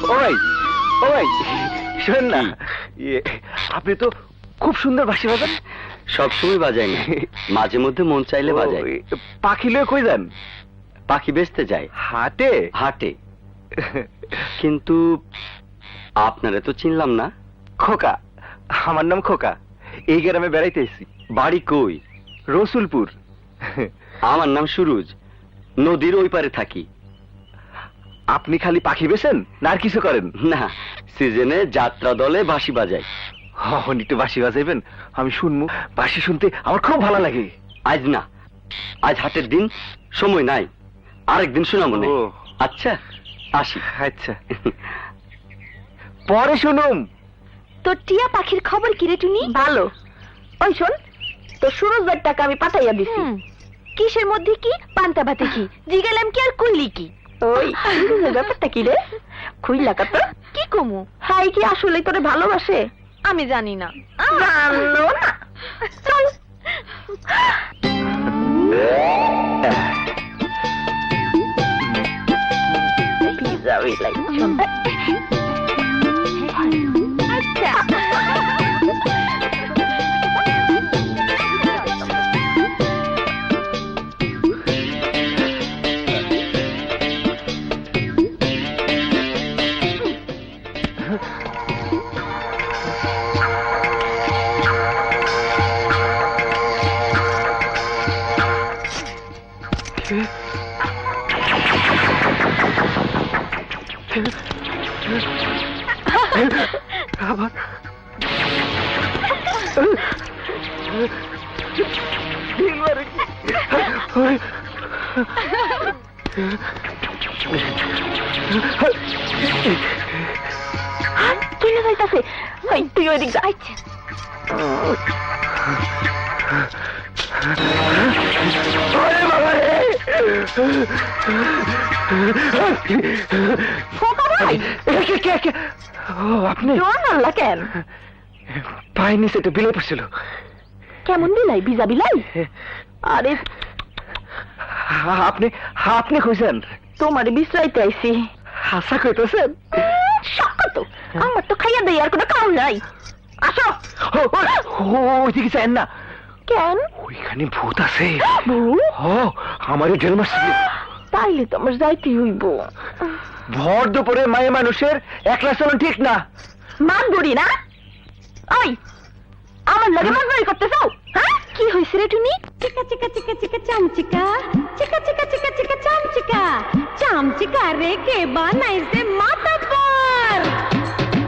ও ভাই, ও ভাই, শোনেন না, আপনি তো খুব সুন্দর বাঁশি বাজান। সবসময় বাজাই না, মাঝে মধ্যে মন চাইলে বাজাই। পাখি লয়ে কই যান? পাখি বেচতে যায় হাটে। হাটে। কিন্তু আপনারে তো চিনলাম না। খোকা, আমার নাম খোকা, এই গ্রামে বেড়াইতে এসেছি। বাড়ি কই? রসুলপুর। আমার নাম সুরুজ, নদীর ওই পারে থাকি। আপনি খালি পাখি বেছেন না আর কিছু করেন? না, সিজনে যাত্রা দলে বাঁশি বাজাই। হন একটু বাঁশি বাজাইবেন, আমি শুনবো। বাঁশি শুনতে আমার খুব ভালো লাগে। আজ না, আজ হাটের দিন, সময় নাই, আরেকদিন শোনাবো না। ও। আচ্ছা, আসি। আচ্ছা, পরে শুনুম। তোর টিয়া পাখির খবর কি রে টুনি? ভালো। ওই শোন, তোর সুরজের টাকা আমি পাঠাইয়া দিছি। কিসের মধ্যে কি, পান্তা ভাতে কি, জিগেলাম কি আর কইলি কি? ওই ব্যাপারটা কি রে? খুইলা কত কি কমু? হাই কি আসলে তোরে ভালোবাসে? আমি জানি না। জানো না? চল। Pizza we like. আচ্ছা। আবার তুই না যাইতাছে, তুই ওই দিক যাইছে। আপনি কেন পাইনি, সেটা বিলাই পড়ছিল। কেমন বিলাই? বিজা বিলাই? আরে আপনি আপনি খুঁজছেন? তোমার বিশ্রাইতে আইসি। হাসা কইতেছেন? শক্ত তো, আমার তো খাইয়া দেই আর কোনো কাম নাই। আসো। ওইদিকে যান না। কেন? ওইখানে ভূত আছে। ভূত? আমারও ঢেল মারছিল। তাইলে তো আমার যাইতেই হইব। ভর দুপুরে মায়ে মানুষের একলা চলন ঠিক না। মানবুড়ি না? ওই আমার লাগে মানবুড়ি করতে চাও? হ্যাঁ, কি হয়েছে রে টুনি? চিকা চিকা চিকা চিকা চামচিকা, চিকা চিকা চিকা চিকা চামচিকা, চামচিকা রে কে বানাইছে মাথা